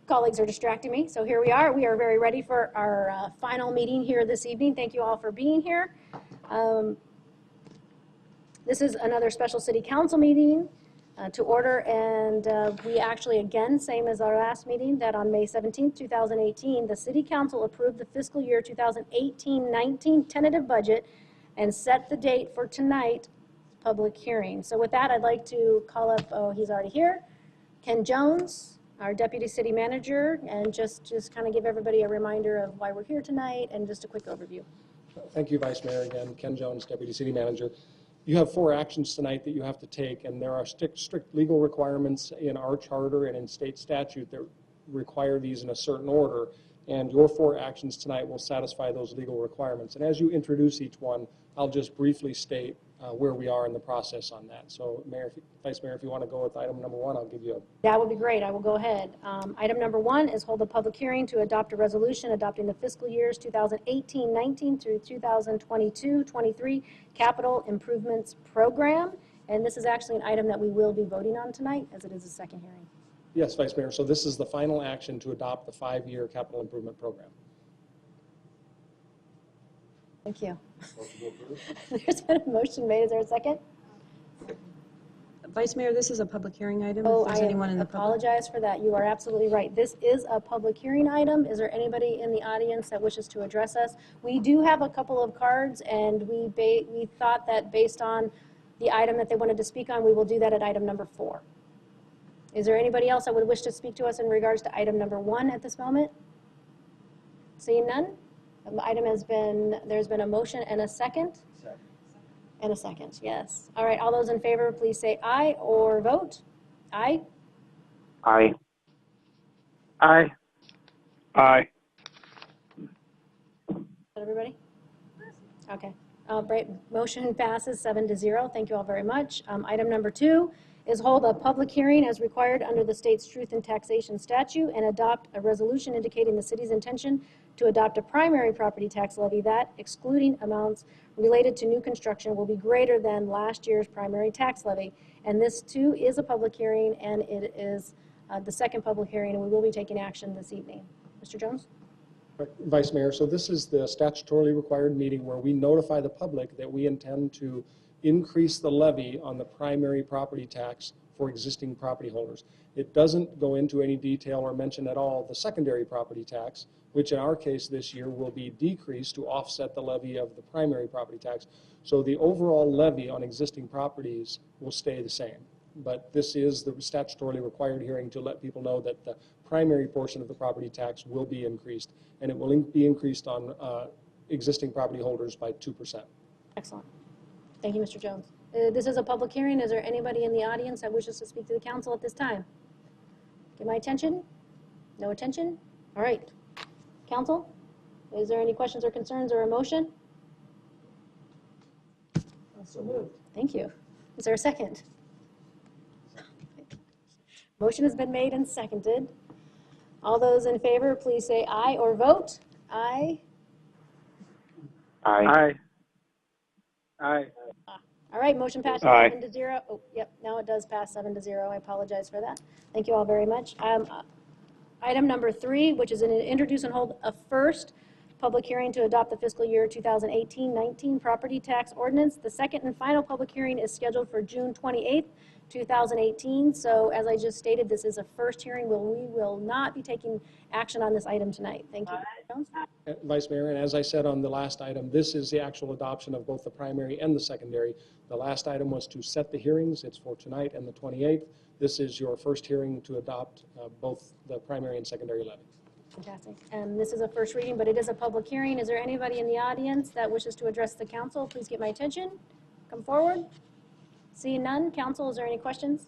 colleagues are distracting me. So here we are. We are very ready for our final meeting here this evening. Thank you all for being here. This is another special city council meeting to order, and we actually, again, same as our last meeting, that on May 17th, 2018, the city council approved the fiscal year 2018-19 tentative budget and set the date for tonight's public hearing. So with that, I'd like to call up, oh, he's already here, Ken Jones, our deputy city manager, and just kind of give everybody a reminder of why we're here tonight and just a quick overview. Thank you, Vice Mayor. Again, Ken Jones, deputy city manager. You have 4 actions tonight that you have to take, and there are strict legal requirements in our charter and in state statute that require these in a certain order, and your 4 actions tonight will satisfy those legal requirements. And as you introduce each one, I'll just briefly state where we are in the process on that. So, Vice Mayor, if you want to go with item number 1, I'll give you a... That would be great. I will go ahead. Item number 1 is hold a public hearing to adopt a resolution adopting the fiscal years 2018-19 through 2022-23 capital improvements program. And this is actually an item that we will be voting on tonight, as it is a second hearing. Yes, Vice Mayor. So this is the final action to adopt the 5-year capital improvement program. Thank you. There's been a motion made. Is there a second? Vice Mayor, this is a public hearing item. Oh, if there's anyone in the apologize for that. You are absolutely right. This is a public hearing item. Is there anybody in the audience that wishes to address us? We do have a couple of cards, and we thought that based on the item that they wanted to speak on, we will do that at item number 4. Is there anybody else that would wish to speak to us in regards to item number 1 at this moment? Seeing none? The item has been, there's been a motion and a second? Second. And a second, yes. All right, all those in favor, please say aye or vote. Aye? Aye. Aye. Aye. Everybody? Okay. Great. Motion passes 7-0. Thank you all very much. Item number 2 is hold a public hearing as required under the state's truth in taxation statute and adopt a resolution indicating the city's intention to adopt a primary property tax levy that, excluding amounts related to new construction, will be greater than last year's primary tax levy. And this too is a public hearing, and it is the second public hearing, and we will be taking action this evening. Mr. Jones? Vice Mayor, so this is the statutorily required meeting where we notify the public that we intend to increase the levy on the primary property tax for existing property holders. It doesn't go into any detail or mention at all the secondary property tax, which in our case this year will be decreased to offset the levy of the primary property tax. So the overall levy on existing properties will stay the same. But this is the statutorily required hearing to let people know that the primary portion of the property tax will be increased, and it will be increased on existing property holders by 2%. Excellent. Thank you, Mr. Jones. This is a public hearing. Is there anybody in the audience that wishes to speak to the council at this time? Get my attention? No attention? All right. Council, is there any questions or concerns or a motion? So moved. Thank you. Is there a second? Motion has been made and seconded. All those in favor, please say aye or vote. Aye. Aye. Aye. All right, motion passes 7-0. Oh, yep, now it does pass 7-0. I apologize for that. Thank you all very much. Item number 3, which is an introduce and hold a first public hearing to adopt the fiscal year 2018-19 property tax ordinance. The second and final public hearing is scheduled for June 28th, 2018. So as I just stated, this is a first hearing. We will not be taking action on this item tonight. Thank you. Jones? Vice Mayor, and as I said on the last item, this is the actual adoption of both the primary and the secondary. The last item was to set the hearings. It's for tonight and the 28th. This is your first hearing to adopt both the primary and secondary levy. Fantastic. And this is a first reading, but it is a public hearing. Is there anybody in the audience that wishes to address the council? Please get my attention. Come forward. Seeing none. Council, is there any questions?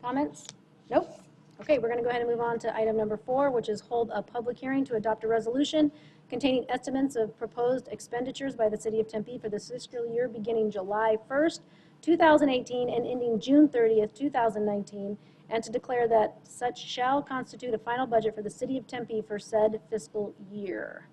Comments? Nope. Okay, we're going to go ahead and move on to item number 4, which is hold a public hearing to adopt a resolution containing estimates of proposed expenditures by the City of Tempe for the fiscal year beginning July 1st, 2018 and ending June 30th, 2019, and to declare that such shall constitute a final budget for the City of Tempe for said fiscal year.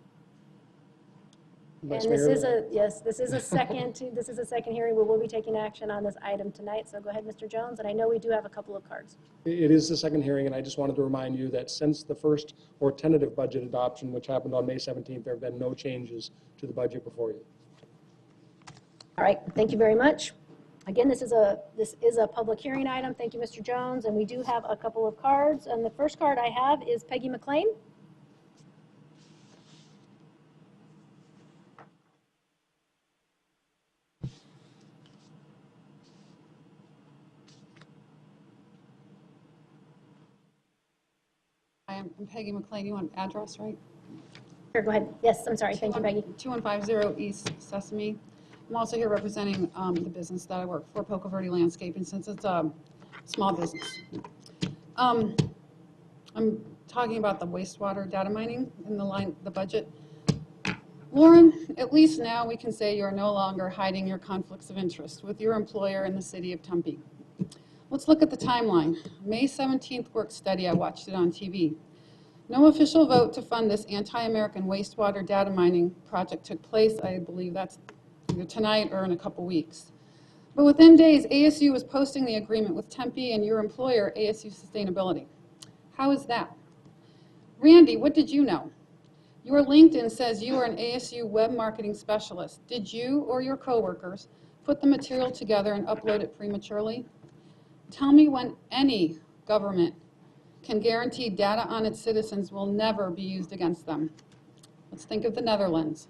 Vice And this Mayor, is yes, this is a second hearing. We will be taking action on this item tonight. So go ahead, Mr. Jones. And I know we do have a couple of cards. it is the second hearing, and I just wanted to remind you that since the first or tentative budget adoption, which happened on May 17th, there have been no changes to the budget before you. All right, thank you very much. Again, this is a public hearing item. Thank you, Mr. Jones. And we do have a couple of cards. And the first card I have is Peggy McLean. Hi, I'm Peggy McLean. You want address, right? Here, go ahead. Yes, I'm sorry. Thank you, Peggy. 2150 East Sesame. I'm also here representing the business that I work for, Poco Verde Landscaping, since it's a small business. I'm talking about the wastewater data mining in the budget. Lauren, at least now we can say you're no longer hiding your conflicts of interest with your employer in the city of Tempe. Let's look at the timeline. May 17th work study, I watched it on TV. No official vote to fund this anti-American wastewater data mining project took place. I believe that's either tonight or in a couple weeks. But within days, ASU was posting the agreement with Tempe and your employer, ASU Sustainability. How is that? Randy, what did you know? Your LinkedIn says you are an ASU web marketing specialist. Did you or your coworkers put the material together and upload it prematurely? Tell me when any government can guarantee data on its citizens will never be used against them. Let's think of the Netherlands.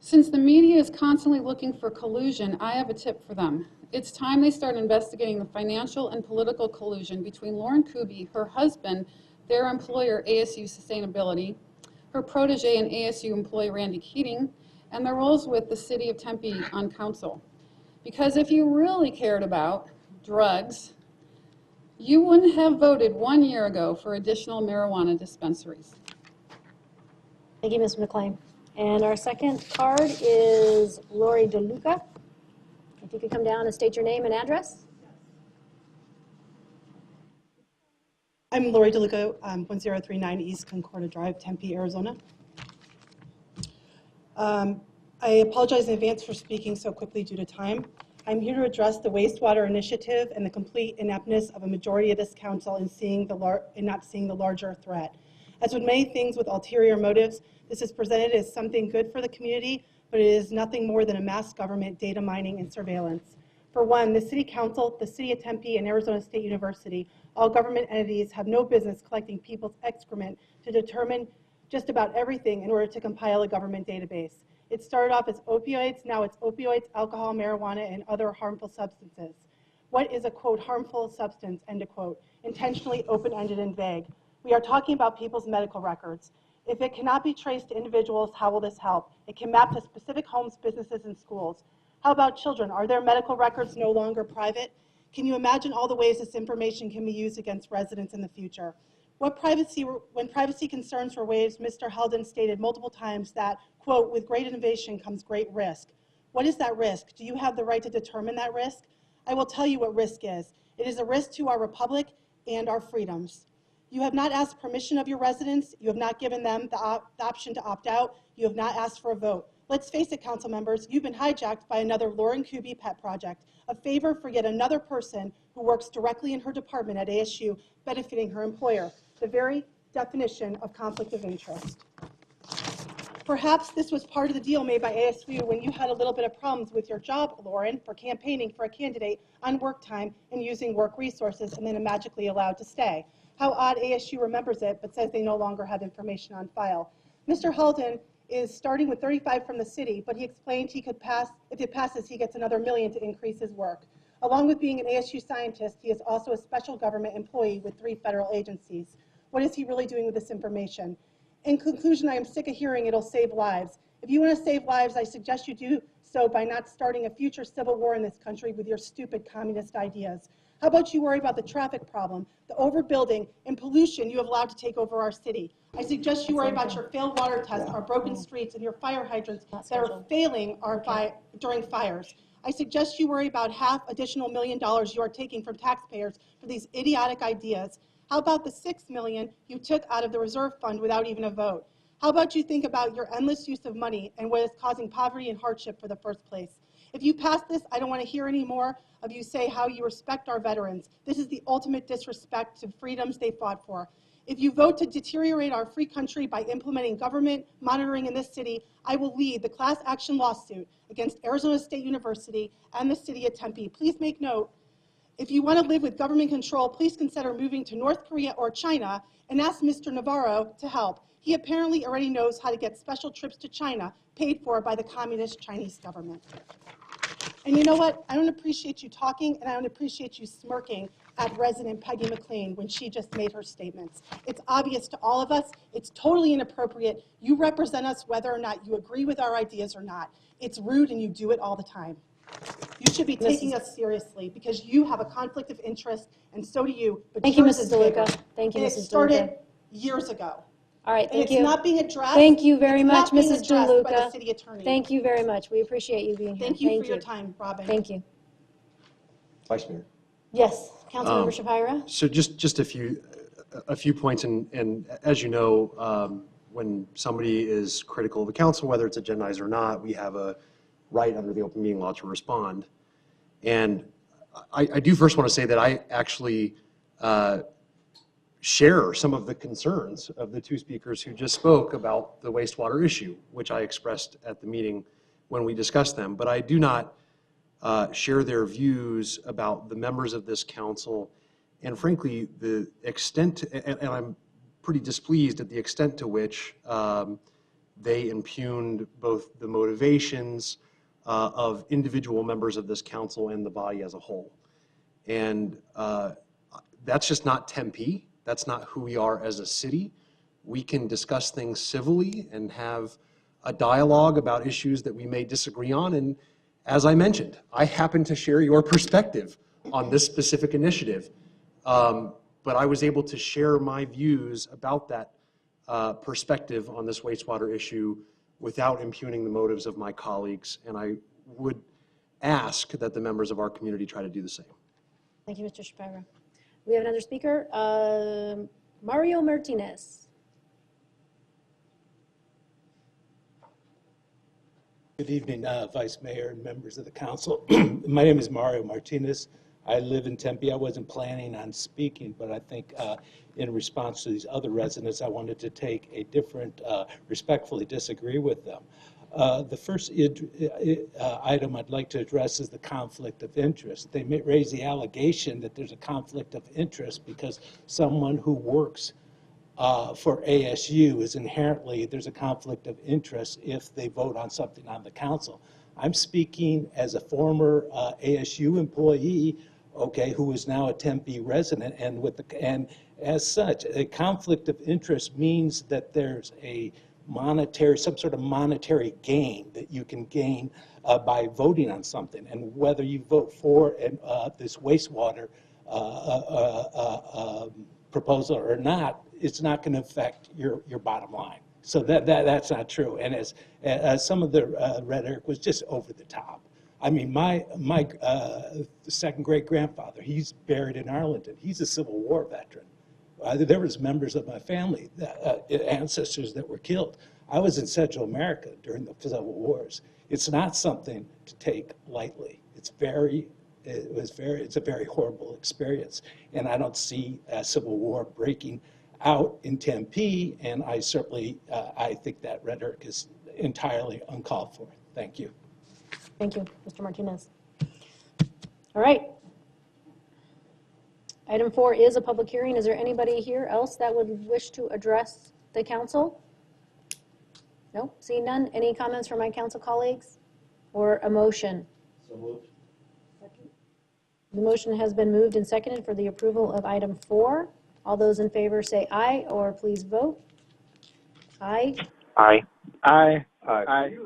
Since the media is constantly looking for collusion, I have a tip for them. It's time they start investigating the financial and political collusion between Lauren Kuby, her husband, their employer, ASU Sustainability, her protege and ASU employee, Randy Keating, and their roles with the city of Tempe on council. Because if you really cared about drugs, you wouldn't have voted 1 year ago for additional marijuana dispensaries. Thank you, Ms. McLean. And our second card is Lori DeLuca. If you could come down and state your name and address. I'm Lori DeLuca, 1039 East Concordia Drive, Tempe, Arizona. I apologize in advance for speaking so quickly due to time. I'm here to address the wastewater initiative and the complete ineptness of a majority of this council in not seeing the larger threat. As with many things with ulterior motives, this is presented as something good for the community, but it is nothing more than a mass government data mining and surveillance. For one, the City Council, the City of Tempe, and Arizona State University, all government entities have no business collecting people's excrement to determine just about everything in order to compile a government database. It started off as opioids, now it's opioids, alcohol, marijuana, and other harmful substances. What is a, quote, harmful substance, end of quote, intentionally open-ended and vague? We are talking about people's medical records. If it cannot be traced to individuals, how will this help? It can map to specific homes, businesses, and schools. How about children? Are their medical records no longer private? Can you imagine all the ways this information can be used against residents in the future? When privacy concerns were raised, Mr. Heldon stated multiple times that, quote, with great innovation comes great risk. What is that risk? Do you have the right to determine that risk? I will tell you what risk is. It is a risk to our republic and our freedoms. You have not asked permission of your residents. You have not given them the option to opt out. You have not asked for a vote. Let's face it, council members, you've been hijacked by another Lauren Kuby pet project, a favor for yet another person who works directly in her department at ASU, benefiting her employer, the very definition of conflict of interest. Perhaps this was part of the deal made by ASU when you had a little bit of problems with your job, Lauren, for campaigning for a candidate on work time and using work resources and then magically allowed to stay. How odd ASU remembers it, but says they no longer have information on file. Mr. Heldon is starting with 35 from the city, but he explained he could pass, if it passes, he gets another $1 million to increase his work. Along with being an ASU scientist, he is also a special government employee with 3 federal agencies. What is he really doing with this information? In conclusion, I am sick of hearing it'll save lives. If you want to save lives, I suggest you do so by not starting a future civil war in this country with your stupid communist ideas. How about you worry about the traffic problem, the overbuilding, and pollution you have allowed to take over our city? I suggest you worry about your failed water tests, our broken streets, and your fire hydrants that are failing during fires. I suggest you worry about half additional $1 million you are taking from taxpayers for these idiotic ideas. How about the $6 million you took out of the reserve fund without even a vote? How about you think about your endless use of money and what is causing poverty and hardship for the first place? If you pass this, I don't want to hear any more of you say how you respect our veterans. This is the ultimate disrespect to freedoms they fought for. If you vote to deteriorate our free country by implementing government monitoring in this city, I will lead the class action lawsuit against Arizona State University and the city of Tempe. Please make note, if you want to live with government control, please consider moving to North Korea or China and ask Mr. Navarro to help. He apparently already knows how to get special trips to China paid for by the communist Chinese government. And you know what? I don't appreciate you talking, and I don't appreciate you smirking at resident Peggy McLean when she just made her statements. It's obvious to all of us. It's totally inappropriate. You represent us whether or not you agree with our ideas or not. It's rude, and you do it all the time. You should be taking us seriously because you have a conflict of interest, and so do you. But Thank you, yours Mrs. is bigger. DeLuca. Thank you, And Mrs. it started DeLuca. years ago. All right, And thank it's you. not being addressed. Thank you very It's much, not being Mrs. addressed by the DeLuca. city attorney. Thank you very much. We appreciate you being here. Thank you for your time, Robin. Thank you. Vice Mayor. Yes, Councilmember Shapira? So just a few points, and as you know, when somebody is critical of the council, whether it's agendized or not, we have a right under the open meeting law to respond. And I do first want to say that I actually share some of the concerns of the two speakers who just spoke about the wastewater issue, which I expressed at the meeting when we discussed them. But I do not share their views about the members of this council, and frankly, the extent, and I'm pretty displeased at the extent to which they impugned both the motivations of individual members of this council and the body as a whole. And that's just not Tempe. That's not who we are as a city. We can discuss things civilly and have a dialogue about issues that we may disagree on. And as I mentioned, I happen to share your perspective on this specific initiative. But I was able to share my views about that perspective on this wastewater issue without impugning the motives of my colleagues. And I would ask that the members of our community try to do the same. Thank you, Mr. Shapiro. We have another speaker, Mario Martinez. Good evening, Vice Mayor and members of the council. My name is Mario Martinez. I live in Tempe. I wasn't planning on speaking, but I think in response to these other residents, I wanted to take a different, respectfully disagree with them. The first item I'd like to address is the conflict of interest. They may raise the allegation that there's a conflict of interest because someone who works for ASU is inherently, there's a conflict of interest if they vote on something on the council. I'm speaking as a former ASU employee, okay, who is now a Tempe resident, and as such, a conflict of interest means that there's a monetary, some sort of monetary gain that you can gain by voting on something. And whether you vote for this wastewater proposal or not, it's not going to affect your bottom line. So that's not true. And as some of the rhetoric was just over the top. I mean, my second great grandfather, he's buried in Arlington. He's a Civil War veteran. There was members of my family, ancestors that were killed. I was in Central America during the Civil Wars. It's not something to take lightly. It's a very horrible experience. And I don't see a Civil War breaking out in Tempe, and I certainly, I think that rhetoric is entirely uncalled for. Thank you. Thank you, Mr. Martinez. All right. Item 4 is a public hearing. Is there anybody here else that would wish to address the council? No, seeing none. Any comments from my council colleagues or a motion? So moved. The motion has been moved and seconded for the approval of item 4. All those in favor say aye, or please vote. Aye. Aye. Aye. Aye.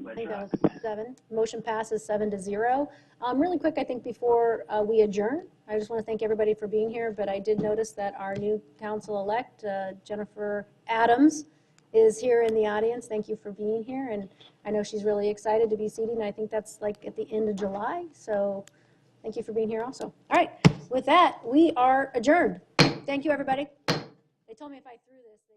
I think that was 7. Motion passes 7-0. Really quick, I think before we adjourn, I just want to thank everybody for being here, but I did notice that our new council-elect, Jennifer Adams, is here in the audience. Thank you for being here, and I know she's really excited to be seating. I think that's like at the end of July, so thank you for being here also. All right, with that, we are adjourned. Thank you, everybody. They told me if I threw this.